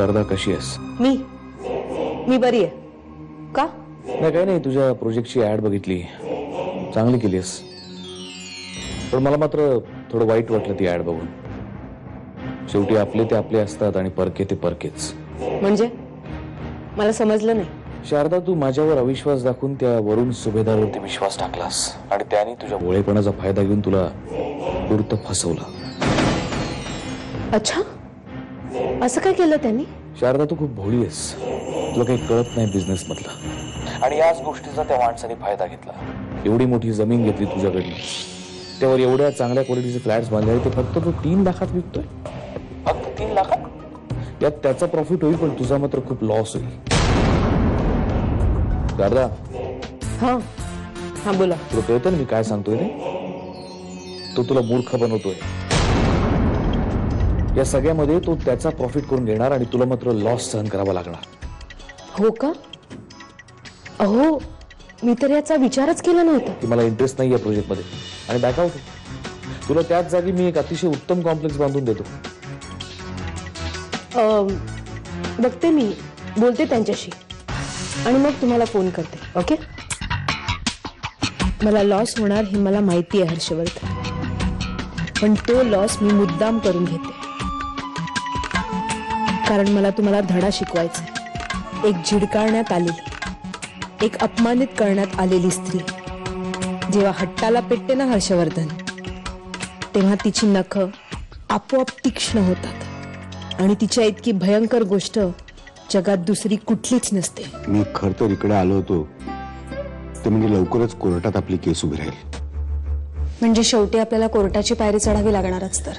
शारदा कशी आहेस? मी बरी आहे. का? नाही काही नाही, तुझ्या प्रोजेक्टची ऍड बघितली, चांगली केलीस, पण मला मात्र थोडं वाईट वाटलं ती ऍड बघून. शेवटी आपले ते आपले असतात आणि परके ते परकेच. म्हणजे मला समजलं नाही. शारदा, तू माझ्यावर अविश्वास दाखवून त्या वरुण सुभेदारवरती विश्वास टाकलास आणि त्याने तुझ्या भोळेपणाचा फायदा घेऊन तुला दूर्त फसवलं. अच्छा, असं काय केलं त्यांनी? शारदा, तू खूप भोळी आहेस, तुला काही कळत नाही बिझनेस मधला, आणि याच गोष्टीचा त्या माणसाने फायदा घेतला. एवढी मोठी जमीन घेतली तुझ्याकडून, त्यावर एवढ्या चांगल्या क्वालिटीचे फ्लॅट्स बांधले, ते फक्त तू 3 लाखात विकतोय. फक्त 3 लाखात? यात त्याचा प्रॉफिट होईल, पण तुझा मात्र खूप लॉस होईल. शारदा. हा हा, बोला. तुला कळतं ना मी काय सांगतोय रे? तो तुला मूर्ख बनवतोय. या सगळ्यामध्ये तो त्याचा प्रॉफिट करून घेणार आणि तुला मात्र लॉस सहन करावा लागणार. हो का? अहो, मी तर याचा विचारच केला नव्हता. की मला इंटरेस्ट नाही या प्रोजेक्ट मध्ये आणि बॅकआउट. तुला त्याच जागी मी एक अतिशय उत्तम कॉम्प्लेक्स बांधून देतो. बघते, मी बोलते त्यांच्याशी आणि मग तुम्हाला फोन करते. ओके? मला लॉस होणार हे मला माहिती आहे हर्षवर्धन, पण तो लॉस मी मुद्दाम करून घेते, कारण मला तुम्हाला धडा शिकवायचा. एक झिडकारण्यात आलेली, एक अपमानित करण्यात आलेली स्त्री जेव्हा हट्टाला पेटते ना हर्षवर्धन, तेव्हा तिची नखं आपोआप तीक्ष्ण होतात आणि तिच्या इतकी भयंकर गोष्ट जगात दुसरी कुठलीच नसते. मी खर तर इकडे आलो होतो ते म्हणजे लवकरच कोर्टात आपली केस उभी राहील. म्हणजे शेवटी आपल्याला कोर्टाची पायरी चढावी लागणारच तर.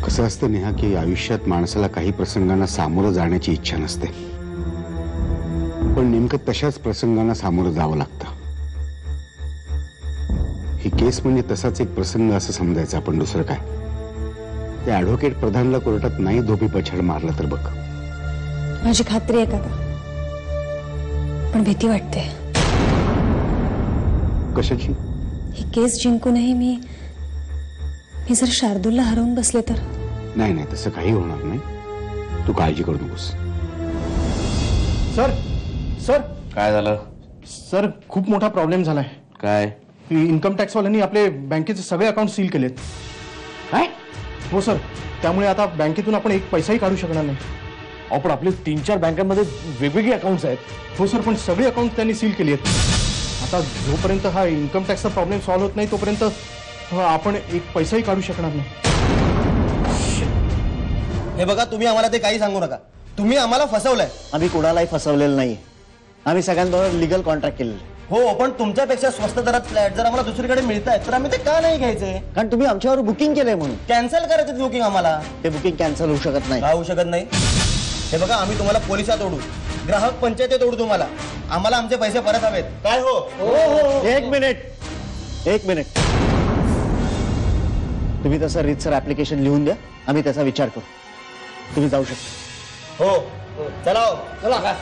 कसं असतं नेहा की आयुष्यात माणसाला काही प्रसंगांना सामोरं जाण्याची इच्छा नसते, पण नेमकं तशाच प्रसंगांना सामोरं जावं लागतं. ही केस म्हणजे तसाच एक प्रसंग असं समजायचं आपण, दुसरं काय. ते ऍडव्होकेट प्रधानला कोर्टात नाही धोबी पछाड मारलं तर बघ. माझी खात्री आहे काका, पण भीती वाटते. कशाची? ही केस जिंकूनही मी जर शार्दूलला हरवून बसले तर? नाही नाही, तसं काही होणार नाही, तू काळजी करू नकोस. सर सर काय झालं? सर, खूप मोठा प्रॉब्लेम झालाय. काय? इन्कम टॅक्स वाल्यांनी आपले बँकेचे सगळे अकाउंट सील केलेत. काय? हो सर, त्यामुळे आता बँकेतून आपण एक पैसाही काढू शकणार नाही. पण आपले 3-4 बँकांमध्ये वेगवेगळे अकाउंट्स आहेत. हो सर, पण सगळे अकाउंट त्यांनी सील केली आहेत. आता जोपर्यंत हा इन्कम टॅक्सचा प्रॉब्लेम सॉल्व्ह होत नाही तोपर्यंत आपण एक पैसाही काढू शकणार नाही. हे बघा, तुम्ही आम्हाला ते काही सांगू नका. तुम्ही आम्हाला फसवलंय. आम्ही कोणालाही फसवलेलं नाही. आम्ही सगळ्यांबरोबर लीगल कॉन्ट्रॅक्ट केलेले. हो, पण तुमच्यापेक्षा स्वस्त दरात फ्लॅट जर आम्हाला दुसरीकडे मिळतायत तर आम्ही ते का नाही घ्यायचे? कारण तुम्ही आमच्यावर बुकिंग केलंय म्हणून. कॅन्सल करायचं बुकिंग आम्हाला. ते बुकिंग कॅन्सल होऊ शकत नाही. होऊ शकत नाही? हे बघा, आम्ही तुम्हाला पोलिसात ओढू, ग्राहक पंचायतीत ओढू तुम्हाला. आम्हाला आमचे पैसे परत हवेत. काय? हो हो. एक मिनिट. तुम्ही तसं रीतसर ऍप्लिकेशन लिहून द्या, आम्ही त्याचा विचार करू. तुम्ही जाऊ शकता. हो, चला चला. काय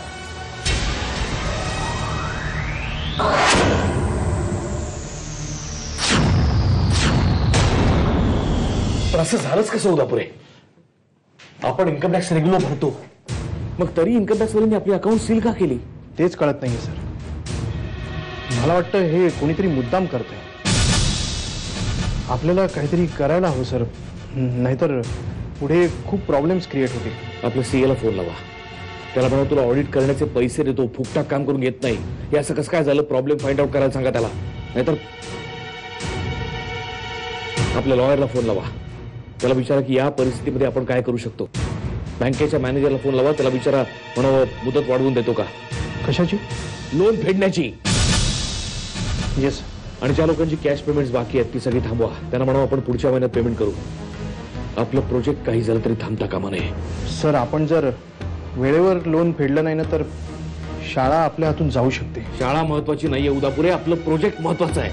पण असं झालंच कसं उदापुरे? आपण इन्कम टॅक्स रेग्युलर भरतो, मग तरी इन्कम टॅक्स वाल्यांनी आपली अकाउंट सील का केली? तेच कळत नाहीये सर. मला वाटतं हे कोणीतरी मुद्दाम करतंय. आपल्याला काहीतरी करायला हवं सर, नाहीतर पुढे खूप प्रॉब्लेम्स क्रिएट होतील. आपल्या सीएला फोन लावा, त्याला म्हणा तुला ऑडिट करण्याचे पैसे देतो, फुकटाक काम करून घेत नाही. हे असं कसं काय झालं, प्रॉब्लेम फाइंड आउट करायला सांगा त्याला. नाहीतर आपल्या लॉयरला फोन लावा, त्याला विचारा की या परिस्थितीमध्ये आपण काय करू शकतो. बँकेच्या मॅनेजरला फोन लावा, त्याला विचारा म्हणा मुदत वाढवून देतो का. कशाची? लोन फेडण्याची. येस. आणि ज्या लोकांची कॅश पेमेंट्स बाकी आहेत ती सगळी थांबवा, त्यांना म्हणा आपण पुढच्या महिन्यात पेमेंट करू. आपलं प्रोजेक्ट काही झालं तरी थांबता कामा नये. सर, आपण जर वेळेवर लोन फेडलं नाही ना तर शाळा आपल्या हातून जाऊ शकते. शाळा महत्वाची नाहीये उदापुरे, आपलं प्रोजेक्ट महत्वाचं आहे.